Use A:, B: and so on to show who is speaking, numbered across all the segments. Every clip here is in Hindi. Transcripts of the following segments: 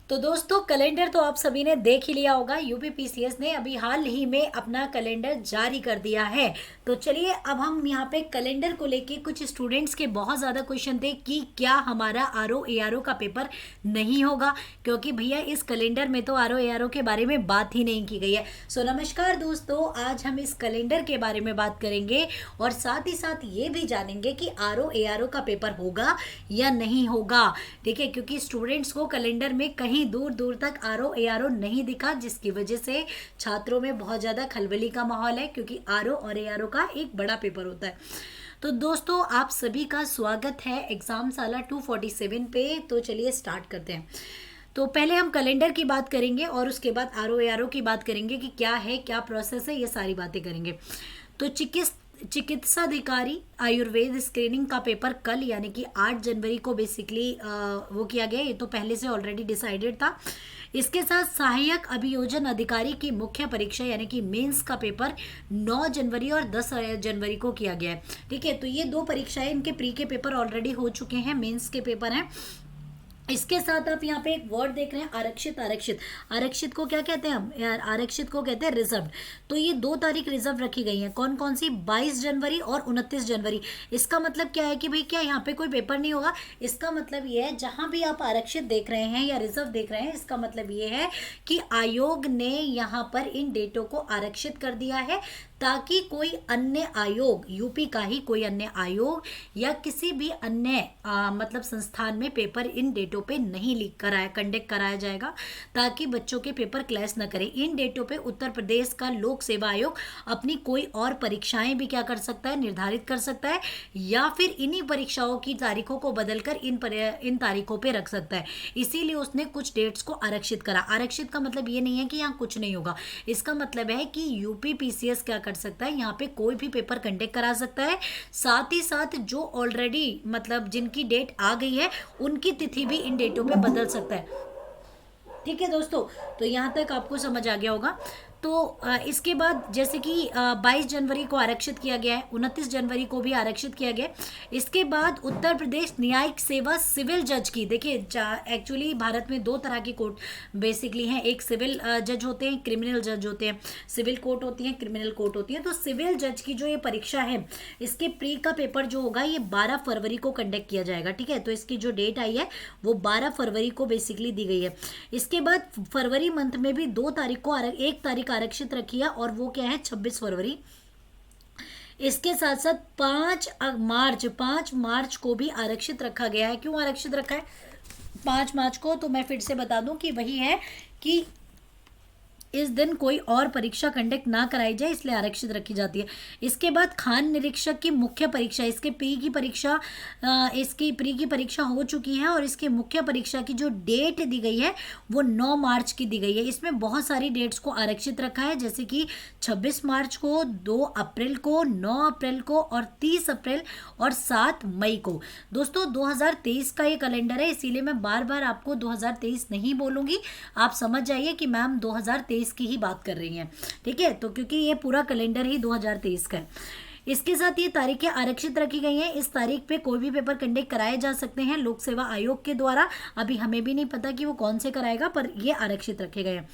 A: तो दोस्तों कैलेंडर तो आप सभी ने देख ही लिया होगा। यूपीपीसीएस ने अभी हाल ही में अपना कैलेंडर जारी कर दिया है। तो चलिए अब हम यहाँ पे कैलेंडर को लेके कुछ स्टूडेंट्स के बहुत ज़्यादा क्वेश्चन थे कि क्या हमारा आरओ एआरओ का पेपर नहीं होगा, क्योंकि भैया इस कैलेंडर में तो आरओ एआरओ के बारे में बात ही नहीं की गई है। सो नमस्कार दोस्तों, आज हम इस कैलेंडर के बारे में बात करेंगे और साथ ही साथ ये भी जानेंगे कि आरओ एआरओ का पेपर होगा या नहीं होगा। ठीक है, क्योंकि स्टूडेंट्स को कैलेंडर में कहीं दूर दूर तक आरओ एआरओ नहीं दिखा, जिसकी वजह से छात्रों में बहुत ज़्यादा खलबली का माहौल है, क्योंकि आरओ और एआरओ का एक बड़ा पेपर होता है। तो दोस्तों आप सभी का स्वागत है एग्जाम साला 247 पे। तो चलिए स्टार्ट करते हैं। तो पहले हम कैलेंडर की बात करेंगे और उसके बाद आरओ एआरओ की बात करेंगे कि क्या है, क्या प्रोसेस है, ये सारी बातें करेंगे। तो चिकित्साधिकारी आयुर्वेद स्क्रीनिंग का पेपर कल यानी कि 8 जनवरी को बेसिकली वो किया गया। ये तो पहले से ऑलरेडी डिसाइडेड था। इसके साथ सहायक अभियोजन अधिकारी की मुख्य परीक्षा यानी कि मेंस का पेपर 9 जनवरी और 10 जनवरी को किया गया है। ठीक है, तो ये दो परीक्षाएं, इनके प्री के पेपर ऑलरेडी हो चुके हैं, मेंस के पेपर हैं। इसके साथ आप यहाँ पे एक वर्ड देख रहे हैं, आरक्षित। आरक्षित आरक्षित को क्या कहते हैं हम यार? आरक्षित को कहते हैं रिजर्व। तो ये 2 तारीख रिजर्व रखी गई है। कौन कौन सी? 22 जनवरी और 29 जनवरी। इसका मतलब क्या है कि भाई क्या यहाँ पे कोई पेपर नहीं होगा? इसका मतलब ये है, जहां भी आप आरक्षित देख रहे हैं या रिजर्व देख रहे हैं, इसका मतलब ये है कि आयोग ने यहाँ पर इन डेटों को आरक्षित कर दिया है, ताकि कोई अन्य आयोग, यूपी का ही कोई अन्य आयोग या किसी भी अन्य मतलब संस्थान में पेपर इन डेटों पे नहीं लीक कराया कंडक्ट कराया जाएगा, ताकि बच्चों के पेपर क्लैश न करें। इन डेटों पे उत्तर प्रदेश का लोक सेवा आयोग अपनी कोई और परीक्षाएं भी क्या कर सकता है, निर्धारित कर सकता है, या फिर इन्हीं परीक्षाओं की तारीखों को बदलकर इन तारीखों पे रख सकता है। इसीलिए उसने कुछ डेट्स को आरक्षित करा। आरक्षित का मतलब ये नहीं है कि यहाँ कुछ नहीं होगा। इसका मतलब है कि यूपीपीसीएस क्या कर सकता है, यहाँ पे कोई भी पेपर कंडक्ट करा सकता है। साथ ही साथ जो ऑलरेडी मतलब जिनकी डेट आ गई है, उनकी तिथि भी इन डेटों पे बदल सकता है। ठीक है दोस्तों, तो यहाँ तक आपको समझ आ गया होगा। तो इसके बाद जैसे कि 22 जनवरी को आरक्षित किया गया है, 29 जनवरी को भी आरक्षित किया गया है। इसके बाद उत्तर प्रदेश न्यायिक सेवा सिविल जज की, देखिए एक्चुअली भारत में 2 तरह की कोर्ट बेसिकली हैं। एक सिविल जज होते हैं, क्रिमिनल जज होते हैं। सिविल कोर्ट होती है, क्रिमिनल कोर्ट होती है। तो सिविल जज की जो ये परीक्षा है, इसके प्री का पेपर जो होगा ये 12 फरवरी को कंडक्ट किया जाएगा। ठीक है, तो इसकी जो डेट आई है वो 12 फरवरी को बेसिकली दी गई है। इसके बाद फरवरी मंथ में भी 2 तारीख को 1 तारीख आरक्षित रखी है, और वो क्या है, 26 फरवरी। इसके साथ साथ 5 मार्च को भी आरक्षित रखा गया है। क्यों आरक्षित रखा है 5 मार्च को? तो मैं फिर से बता दूं कि वही है कि इस दिन कोई और परीक्षा कंडक्ट ना कराई जाए, इसलिए आरक्षित रखी जाती है। इसके बाद खान निरीक्षक की मुख्य परीक्षा, इसकी प्री की परीक्षा हो चुकी है, और इसके मुख्य परीक्षा की जो डेट दी गई है वो 9 मार्च की दी गई है। इसमें बहुत सारी डेट्स को आरक्षित रखा है, जैसे कि 26 मार्च को, 2 अप्रैल को, 9 अप्रैल को, और 30 अप्रैल और 7 मई को। दोस्तों 2023 का ये कैलेंडर है, इसीलिए मैं बार बार आपको 2023 नहीं बोलूंगी। आप समझ जाइए कि मैम 2023 की ही बात कर रही हैं। ठीक है, तो क्योंकि ये पूरा कैलेंडर ही 2023 का है। इसके साथ ये तारीखें आरक्षित रखी गई हैं। इस तारीख पे कोई भी पेपर कंडक्ट कराए जा सकते हैं लोक सेवा आयोग के द्वारा। अभी हमें भी नहीं पता कि वो कौन से कराएगा, पर ये आरक्षित रखे गए हैं।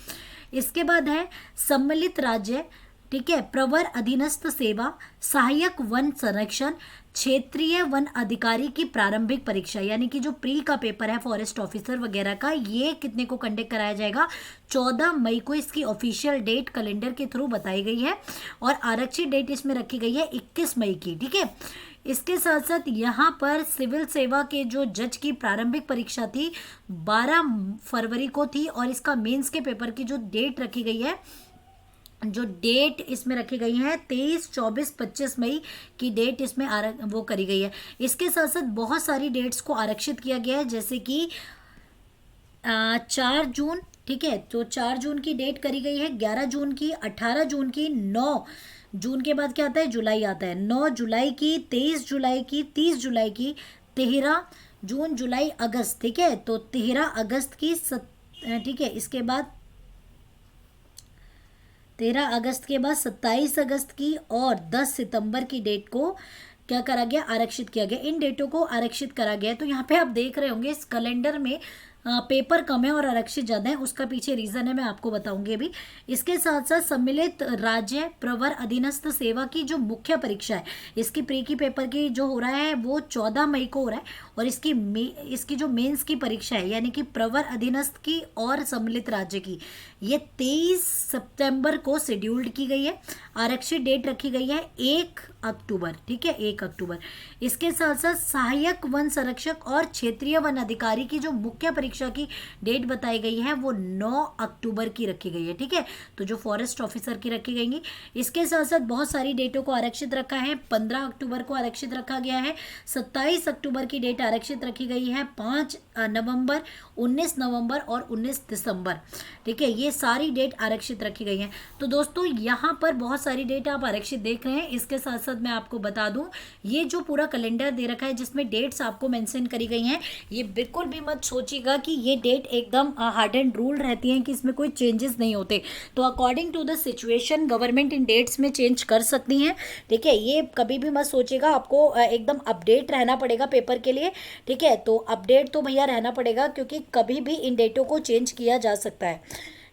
A: इसके बाद है सम्मिलित राज्य, ठीक है, प्रवर अधीनस्थ सेवा, सहायक वन संरक्षण, क्षेत्रीय वन अधिकारी की प्रारंभिक परीक्षा, यानी कि जो प्री का पेपर है फॉरेस्ट ऑफिसर वगैरह का, ये कितने को कंडक्ट कराया जाएगा? 14 मई को। इसकी ऑफिशियल डेट कैलेंडर के थ्रू बताई गई है, और आरक्षित डेट इसमें रखी गई है 21 मई की। ठीक है, इसके साथ साथ यहाँ पर सिविल सेवा के जो जज की प्रारंभिक परीक्षा थी 12 फरवरी को थी, और इसका मेंस के पेपर की जो डेट रखी गई है, जो डेट इसमें रखी गई है 23, 24, 25 मई की डेट इसमें वो करी गई है। इसके साथ साथ बहुत सारी डेट्स को आरक्षित किया गया है, जैसे कि 4 जून, ठीक है, तो 4 जून की डेट करी गई है, 11 जून की, 18 जून की, 9 जून के बाद क्या आता है, जुलाई आता है, 9 जुलाई की, 23 जुलाई की, 30 जुलाई की, 13 जून, जुलाई, अगस्त। ठीक है, तो 13 अगस्त की ठीक है, इसके बाद 13 अगस्त के बाद 27 अगस्त की और 10 सितंबर की डेट को क्या करा गया, आरक्षित किया गया। इन डेटों को आरक्षित करा गया। तो यहाँ पे आप देख रहे होंगे इस कैलेंडर में पेपर कम है और आरक्षित ज़्यादा है, उसका पीछे रीज़न है, मैं आपको बताऊंगी अभी। इसके साथ साथ सम्मिलित राज्य प्रवर अधीनस्थ सेवा की जो मुख्य परीक्षा है, इसकी प्री की पेपर की जो हो रहा है वो 14 मई को हो रहा है, और इसकी जो मेंस की परीक्षा है यानी कि प्रवर अधीनस्थ की और सम्मिलित राज्य की, ये 23 सितंबर को शेड्यूल्ड की गई है। आरक्षित डेट रखी गई है 1 अक्टूबर, ठीक है, 1 अक्टूबर। इसके साथ साथ सहायक वन संरक्षक और क्षेत्रीय वन अधिकारी की जो मुख्य परीक्षा की डेट बताई गई है वो 9 अक्टूबर की रखी गई है, ठीक है, तो जो फॉरेस्ट ऑफिसर की रखी गई। इसके साथ साथ बहुत सारी डेटों को आरक्षित रखा है। 15 अक्टूबर को आरक्षित रखा गया है, 27 अक्टूबर की डेट आरक्षित रखी गई है, 5 नवंबर, 19 नवंबर और 19 दिसंबर, ठीक है, ये सारी डेट आरक्षित रखी गई है। तो दोस्तों यहाँ पर बहुत सारी डेट आप आरक्षित देख रहे हैं। इसके साथ साथ मैं आपको बता दूं, ये जो पूरा कैलेंडर दे रखा है जिसमें डेट्स आपको मेंशन करी गई हैं, ये बिल्कुल भी मत सोचिएगा कि ये डेट एकदम हार्ड एंड रूल रहती हैं कि इसमें कोई चेंजेस नहीं होते। तो according to the situation government इन डेट्स में चेंज कर सकती हैं, ठीक है, ये कभी भी मत सोचिएगा। आपको एकदम अपडेट रहना पड़ेगा पेपर के लिए, ठीक है, तो अपडेट तो भैया रहना पड़ेगा क्योंकि कभी भी इन डेटों को चेंज किया जा सकता है,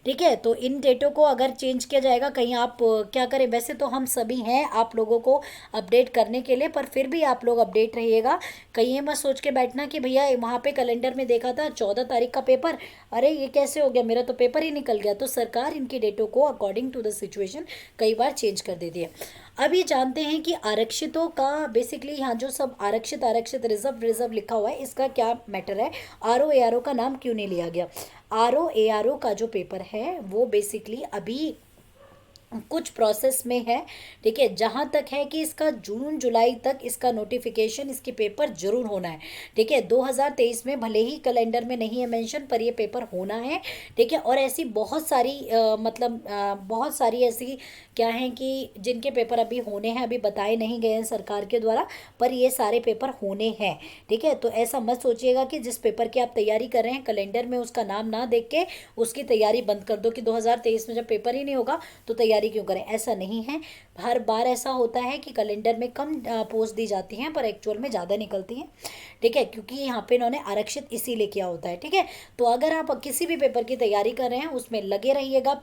A: ठीक है। तो इन डेटों को अगर चेंज किया जाएगा, कहीं आप क्या करें, वैसे तो हम सभी हैं आप लोगों को अपडेट करने के लिए, पर फिर भी आप लोग अपडेट रहिएगा। कहीं ये मत सोच के बैठना कि भैया वहाँ पे कैलेंडर में देखा था 14 तारीख का पेपर, अरे ये कैसे हो गया, मेरा तो पेपर ही निकल गया। तो सरकार इनकी डेटों को अकॉर्डिंग टू द सिचुएशन कई बार चेंज कर देती है। अब ये जानते हैं कि आरक्षितों का बेसिकली यहाँ जो सब आरक्षित आरक्षित रिजर्व लिखा हुआ है, इसका क्या मैटर है, आरओ का नाम क्यों नहीं लिया गया। आरओ का जो पेपर है वो बेसिकली अभी कुछ प्रोसेस में है, ठीक है, जहाँ तक है कि इसका जून जुलाई तक इसका नोटिफिकेशन, इसके पेपर जरूर होना है, ठीक है। 2023 में भले ही कैलेंडर में नहीं है मेंशन, पर ये पेपर होना है, ठीक है। और ऐसी बहुत सारी बहुत सारी ऐसी क्या है कि जिनके पेपर अभी होने हैं, अभी बताए नहीं गए हैं सरकार के द्वारा, पर ये सारे पेपर होने हैं, ठीक है। तो ऐसा मत सोचिएगा कि जिस पेपर की आप तैयारी कर रहे हैं कैलेंडर में उसका नाम ना देख के उसकी तैयारी बंद कर दो कि 2023 में जब पेपर ही नहीं होगा तो तैयारी क्यों करें, ऐसा नहीं है। हर बार ऐसा होता है कि कैलेंडर में कम पोस्ट दी जाती हैं पर एक्चुअल में ज़्यादा निकलती हैं, ठीक है, क्योंकि यहाँ पे इन्होंने आरक्षित इसीलिए किया होता है, ठीक है। तो अगर आप किसी भी पेपर की तैयारी कर रहे हैं उसमें लगे रहिएगा,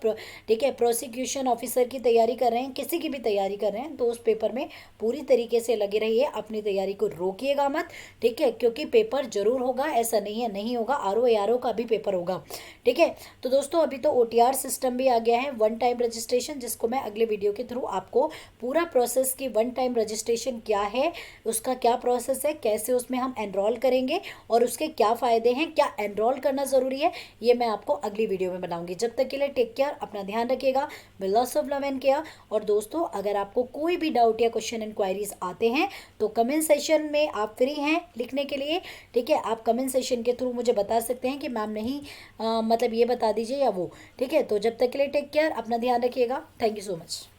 A: ठीक है, प्रोसिक्यूशन ऑफिसर की तैयारी कर रहे हैं, किसी की भी तैयारी कर रहे हैं तो उस पेपर में पूरी तरीके से लगे रहिए, अपनी तैयारी को रोकिएगा मत, ठीक है, क्योंकि पेपर जरूर होगा, ऐसा नहीं है नहीं होगा। आरओ का भी पेपर होगा, ठीक है। तो दोस्तों अभी तो OTR सिस्टम भी आ गया है, वन टाइम रजिस्ट्रेशन, जिसको मैं अगले वीडियो के थ्रू आपको पूरा प्रोसेस की वन टाइम रजिस्ट्रेशन क्या है, उसका क्या प्रोसेस है, कैसे उसमें हम एनरोल करेंगे और उसके क्या फ़ायदे हैं, क्या एनरोल करना ज़रूरी है, ये मैं आपको अगली वीडियो में बनाऊंगी। जब तक के लिए टेक केयर, अपना ध्यान रखिएगा, with lots of love and care. और दोस्तों अगर आपको कोई भी डाउट या क्वेश्चन इंक्वायरीज आते हैं तो कमेंट सेशन में आप फ्री हैं लिखने के लिए, ठीक है, आप कमेंट सेशन के थ्रू मुझे बता सकते हैं कि मैम नहीं मतलब ये बता दीजिए या वो, ठीक है। तो जब तक के लिए टेक केयर, अपना ध्यान रखिएगा, थैंक यू सो मच।